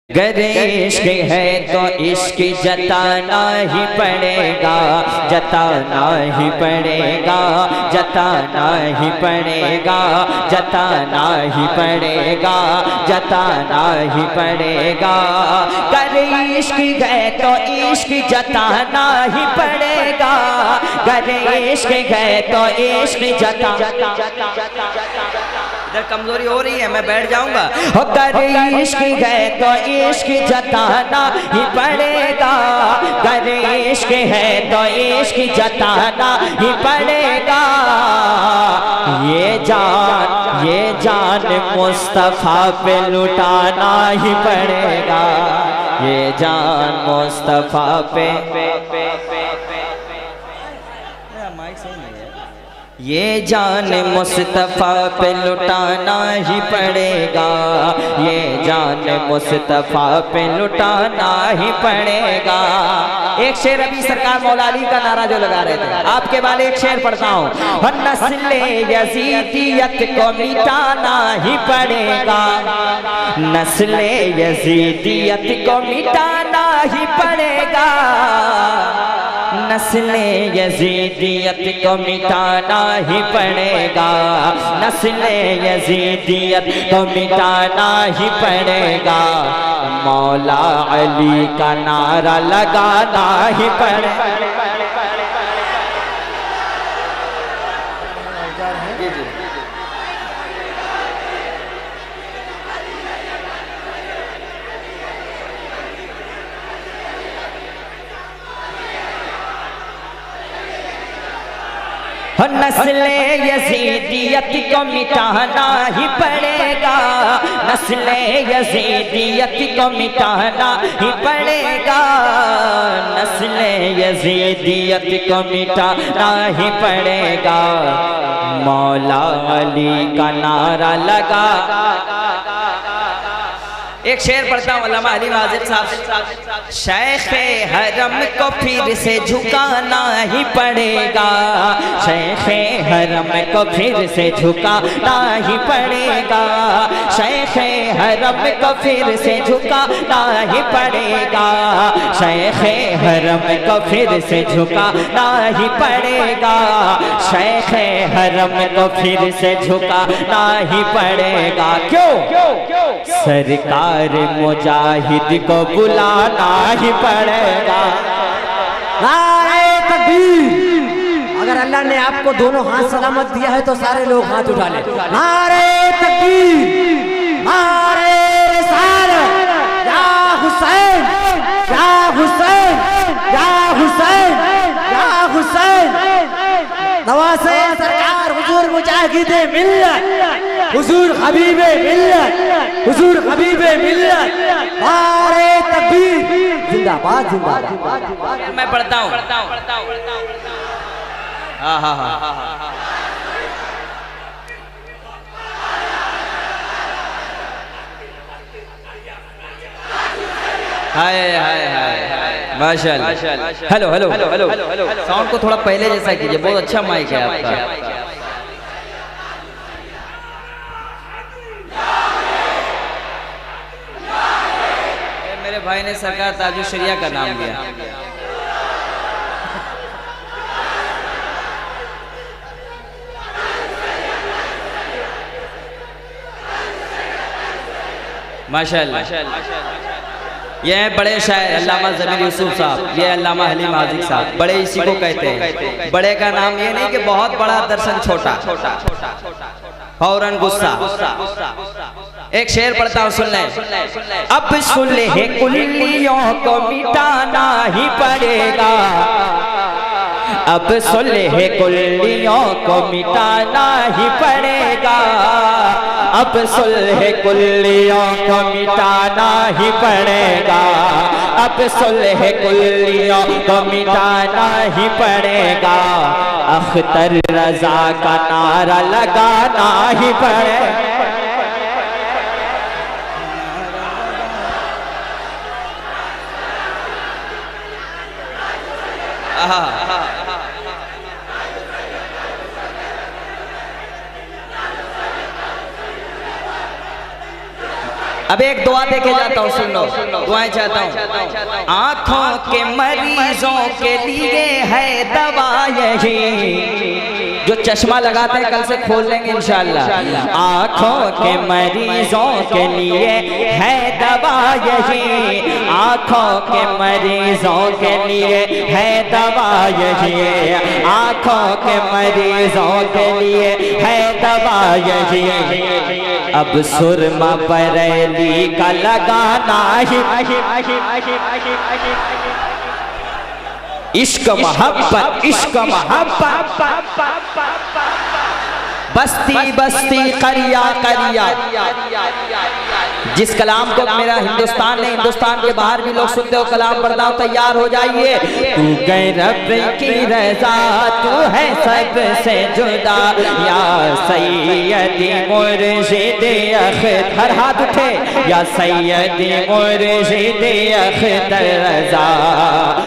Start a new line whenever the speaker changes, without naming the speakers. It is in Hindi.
गर इश्क है तो इश्क जताना ही पड़ेगा, जताना ही पड़ेगा, जताना ही पड़ेगा, जताना ही पड़ेगा, जताना ही पड़ेगा। गर इश्क है तो इश्क जताना ही पड़ेगा, गर इश्क है तो इश्क इधर कमजोरी हो रही है, मैं बैठ जाऊंगा। गर इश्क है तो इश्क जताना ही पड़ेगा, गर इश्क है तो इश्क जताना ही पड़ेगा। ये जान मुस्तफा पे लुटाना ही पड़ेगा, ये जान मुस्तफा पे ये जान मुस्तफ़ा पे लुटाना ही पड़ेगा, ये जान मुस्तफ़ा पे लुटाना ही पड़ेगा। एक शेर अभी सरकार मौला अली का नारा जो लगा रहे थे, आपके वाले एक शेर पढ़ता हूँ। नस्ले यजीदियत को मिटाना ही पड़ेगा, नस्ले यजीदियत को मिटाना ही पड़ेगा, नस्ले यजीदियत को मिटाना ही पड़ेगा, नस्ले यजीदियत को मिटाना ही पड़ेगा। मौला अली का नारा लगाना ही पड़ेगा। नस्ले यजीदियत को मिटाना ही पड़ेगा, नस्ले यजीदियत को मिटाना ही पड़ेगा, नस्ले यजीदियत को मिटाना ही पड़ेगा। मौला अली का नारा लगा। एक शेर पढ़ता हूँ अल्लामा अली वाजिद साहब। शेखे हरम को फिर से झुकाना ही पड़ेगा, शेखे हरम को फिर से झुकाना ही पड़ेगा, शेखे हरम को फिर से झुकाना ही पड़ेगा, शेखे हरम को फिर से झुकाना ही पड़ेगा, शेखे हरम को फिर से झुकाना ही पड़ेगा। क्यों? सरकार मुजाहिद को बुलाना ही पड़ेगा।
नारे तकबीर। अगर अल्लाह ने आपको दोनों हाथ सलामत दिया है तो सारे लोग हाथ उठा ले। नारे तकबीर, नारे रिसालत, या हुसैन, या हुसैन, या हुसैन, या हुसैन। नवासे सरकार हुजूर मुजाहिदे मिल्लत, हुजूर हबीबे मिल्लत, हुजूर हबीबे मिल्लत। नारे तकबीर, जिंदाबाद जिंदाबाद।
मैं पढ़ता हूँ। हाँ हाँ हाँ, हाय हाय हाय, माशाअल्लाह। Hello hello hello hello, sound को थोड़ा पहले जैसा कीजिए, बहुत अच्छा माइक है आपका। मेरे भाई ने सरकार ताजुल शरिया का नाम लिया। माशाअल्लाह। ये है बड़े शायर अल्लामा ज़मीर यूसुफ साहब, ये अल्लामा हलीम आज़िक साहब। बड़े इसी को कहते हैं। बड़े का नाम ये नहीं कि बहुत बड़ा दर्शन छोटा, फौरन गुस्सा। एक शेर पढ़ता हूँ, सुन लें। अब सुलह कुल्लियों को मिटाना ही पड़ेगा, अब सुलह कुल्लियों को मिटाना ही पड़ेगा, अब सुलह कुल्लियों को मिटाना ही पड़ेगा, अब सुलह कुल्लियों को मिटाना ही पड़ेगा। अख्तर रजा का नारा लगाना ही पड़ेगा। अब एक दुआ देके जाता हूँ, सुन लो, दुआएं चाहता हूँ। आंखों के मरीजों के लिए है दवा यही, जो चश्मा लगाते हैं कल से खोल लेंगे इंशाअल्लाह। आंखों के मरीजों के लिए है दवा यही, आंखों के मरीजों के लिए है दवा यही, आंखों के मरीजों के लिए है दवा यही। अब सुरमा बरेली का लगाना ही इश्क मोहब्बत, इश्क मोहब्बत, बस्ती बस्ती करिया करिया। जिस कलाम को मेरा हिंदुस्तान ने, हिंदुस्तान के बाहर भी लोग सुनते हो, कलाम पढ़ना हो, तैयार हो जाइए। तू गए रब की रजा, तू है सबसे जुदा, या सैयदी मुर्शिद अख्तर, हर हाथ उठे, या सैयदी मुर्शिद अख्तर रजा,